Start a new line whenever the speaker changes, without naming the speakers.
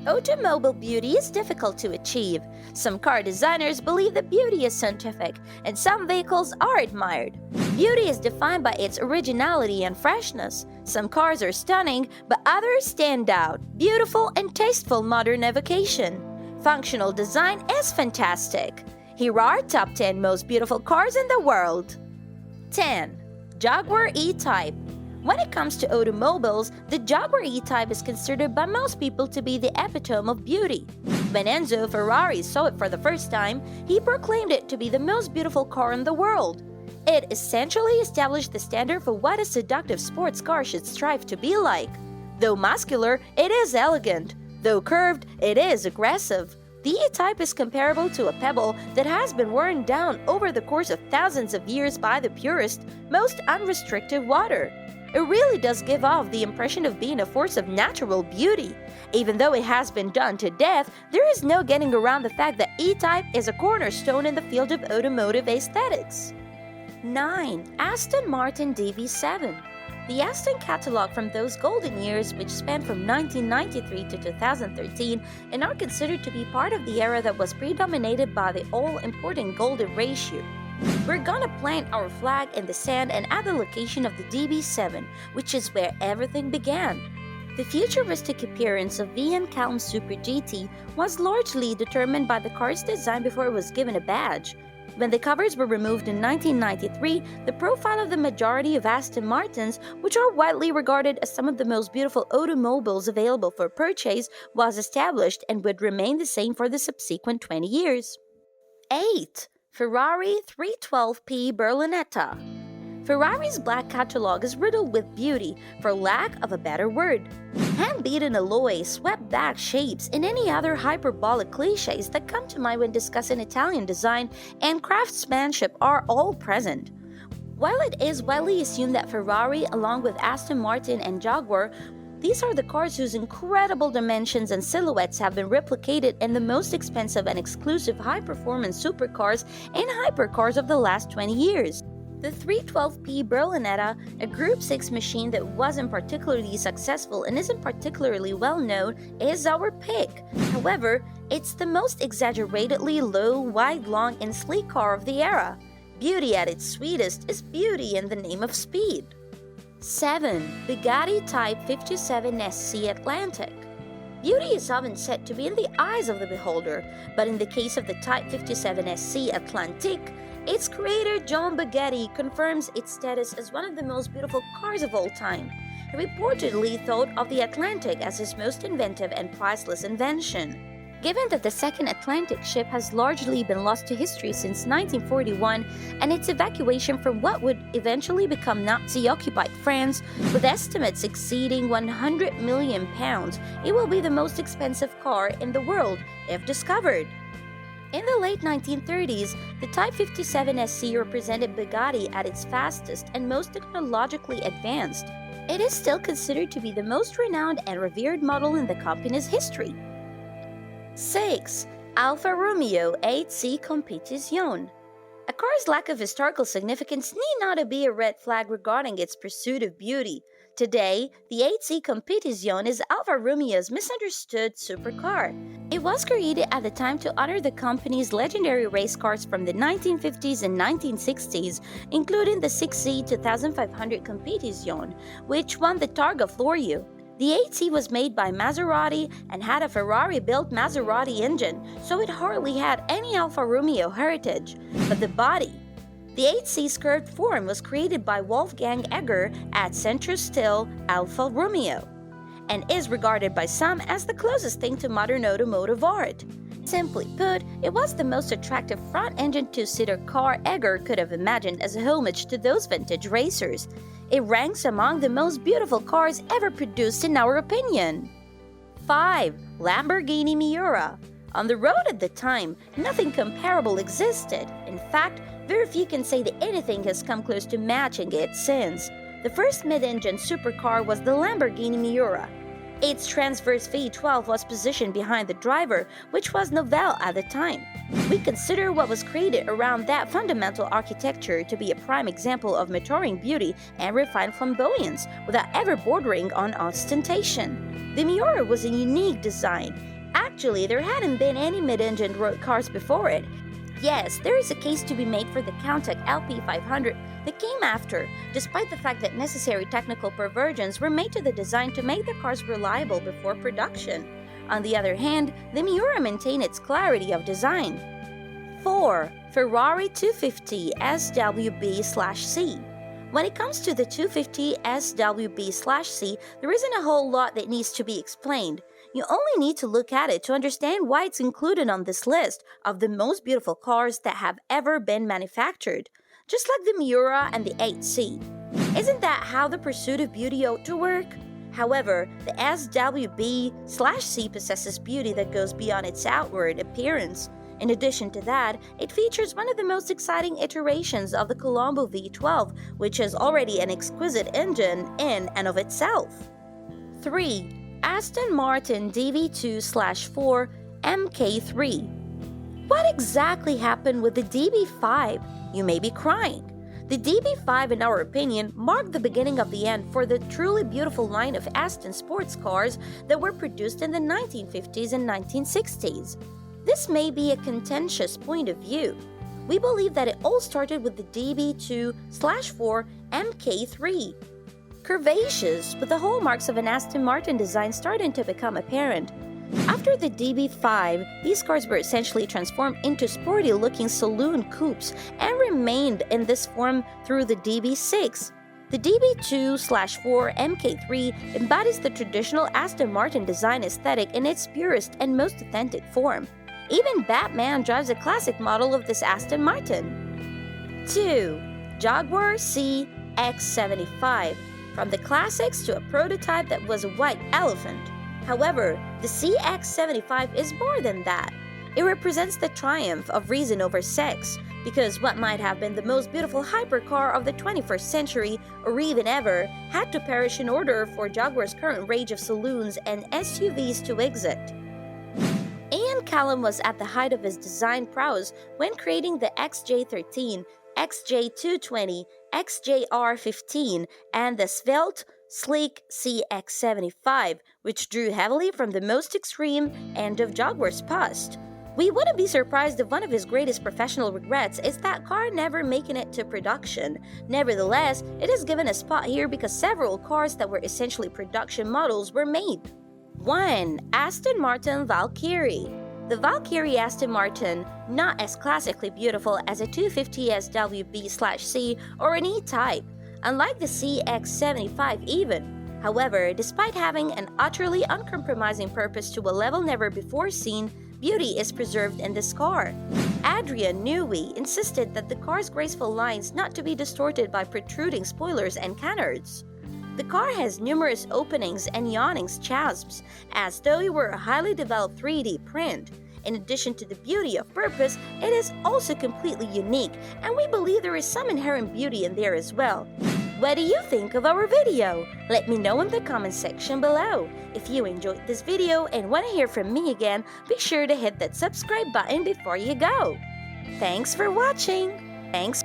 Automobile beauty is difficult to achieve. Some car designers believe that beauty is scientific, and some vehicles are admired. Beauty is defined by its originality and freshness. Some cars are stunning, but others stand out. Beautiful and tasteful modern evocation. Functional design is fantastic. Here are top 10 most beautiful cars in the world. 10. Jaguar E-Type. When it comes to automobiles, the Jaguar E-Type is considered by most people to be the epitome of beauty. When Enzo Ferrari saw it for the first time, he proclaimed it to be the most beautiful car in the world. It essentially established the standard for what a seductive sports car should strive to be like. Though muscular, it is elegant. Though curved, it is aggressive. The E-Type is comparable to a pebble that has been worn down over the course of thousands of years by the purest, most unrestricted water. It really does give off the impression of being a force of natural beauty. Even though it has been done to death, there is no getting around the fact that E-Type is a cornerstone in the field of automotive aesthetics. 9. Aston Martin DB7. The Aston catalog from those golden years, which span from 1993 to 2013 and are considered to be part of the era that was predominated by the all-important golden ratio. We're gonna plant our flag in the sand and at the location of the DB7, which is where everything began. The futuristic appearance of VM Calm Super GT was largely determined by the car's design before it was given a badge. When the covers were removed in 1993, the profile of the majority of Aston Martins, which are widely regarded as some of the most beautiful automobiles available for purchase, was established and would remain the same for the subsequent 20 years. 8. Ferrari 312P Berlinetta. Ferrari's black catalog is riddled with beauty, for lack of a better word. Hand-beaten alloy, swept-back shapes, and any other hyperbolic cliches that come to mind when discussing Italian design and craftsmanship are all present. While it is widely assumed that Ferrari, along with Aston Martin and Jaguar, these are the cars whose incredible dimensions and silhouettes have been replicated in the most expensive and exclusive high-performance supercars and hypercars of the last 20 years. The 312P Berlinetta, a Group 6 machine that wasn't particularly successful and isn't particularly well known, is our pick. However, it's the most exaggeratedly low, wide, long, and sleek car of the era. Beauty at its sweetest is beauty in the name of speed. 7. Bugatti Type 57 SC Atlantic. Beauty is often said to be in the eyes of the beholder, but in the case of the Type 57 SC Atlantic, its creator John Bugatti confirms its status as one of the most beautiful cars of all time. He reportedly thought of the Atlantic as his most inventive and priceless invention. Given that the second Atlantic ship has largely been lost to history since 1941 and its evacuation from what would eventually become Nazi-occupied France, with estimates exceeding £100 million, it will be the most expensive car in the world if discovered. In the late 1930s, the Type 57 SC represented Bugatti at its fastest and most technologically advanced. It is still considered to be the most renowned and revered model in the company's history. 6. Alfa Romeo 8C Competizione. A car's lack of historical significance need not be a red flag regarding its pursuit of beauty. Today, the 8C Competizione is Alfa Romeo's misunderstood supercar. It was created at the time to honor the company's legendary race cars from the 1950s and 1960s, including the 6C 2500 Competizione, which won the Targa Florio. The 8C was made by Maserati and had a Ferrari-built Maserati engine, so it hardly had any Alfa Romeo heritage. But the body, the 8C's curved form was created by Wolfgang Egger at Centro Stile Alfa Romeo, and is regarded by some as the closest thing to modern automotive art. Simply put, it was the most attractive front-engine two-seater car Egger could have imagined as a homage to those vintage racers. It ranks among the most beautiful cars ever produced in our opinion. 5. Lamborghini Miura. On the road at the time, nothing comparable existed. In fact, very few can say that anything has come close to matching it since. The first mid-engine supercar was the Lamborghini Miura. Its transverse V12 was positioned behind the driver, which was novel at the time. We consider what was created around that fundamental architecture to be a prime example of maturing beauty and refined flamboyance, without ever bordering on ostentation. The Miura was a unique design. Actually, there hadn't been any mid-engine road cars before it. Yes, there is a case to be made for the Countach LP500 that came after, despite the fact that necessary technical perversions were made to the design to make the cars reliable before production. On the other hand, the Miura maintained its clarity of design. 4. Ferrari 250 SWB/C. When it comes to the 250 SWB/C, there isn't a whole lot that needs to be explained. You only need to look at it to understand why it's included on this list of the most beautiful cars that have ever been manufactured, just like the Miura and the 8C. Isn't that how the pursuit of beauty ought to work? However, the SWB/C possesses beauty that goes beyond its outward appearance. In addition to that, it features one of the most exciting iterations of the Colombo V12, which is already an exquisite engine in and of itself. 3. Aston Martin DB2/4 MK3. What exactly happened with the DB5? You may be crying. The DB5, in our opinion, marked the beginning of the end for the truly beautiful line of Aston sports cars that were produced in the 1950s and 1960s. This may be a contentious point of view. We believe that it all started with the DB2/4 MK3. Curvaceous, with the hallmarks of an Aston Martin design starting to become apparent. After the DB5, these cars were essentially transformed into sporty-looking saloon coupes and remained in this form through the DB6. The DB2/4 MK3 embodies the traditional Aston Martin design aesthetic in its purest and most authentic form. Even Batman drives a classic model of this Aston Martin. 2. Jaguar CX-75. From the classics to a prototype that was a white elephant. However, the CX-75 is more than that. It represents the triumph of reason over sex, because what might have been the most beautiful hypercar of the 21st century, or even ever, had to perish in order for Jaguar's current range of saloons and SUVs to exist. Ian Callum was at the height of his design prowess when creating the XJ13, XJ220, XJR15, and the svelte, sleek CX-75, which drew heavily from the most extreme end of Jaguar's past. We wouldn't be surprised if one of his greatest professional regrets is that car never making it to production. Nevertheless, it is given a spot here because several cars that were essentially production models were made. 1. Aston Martin Valkyrie. The Valkyrie Aston Martin, not as classically beautiful as a 250 SWB/C or an E-Type, unlike the CX-75 even. However, despite having an utterly uncompromising purpose to a level never before seen, beauty is preserved in this car. Adrian Newey insisted that the car's graceful lines not to be distorted by protruding spoilers and canards. The car has numerous openings and yawning chasms, as though it were a highly developed 3D print. In addition to the beauty of purpose, it is also completely unique, and we believe there is some inherent beauty in there as well. What do you think of our video? Let me know in the comment section below. If you enjoyed this video and want to hear from me again, be sure to hit that subscribe button before you go. Thanks for watching. Thanks.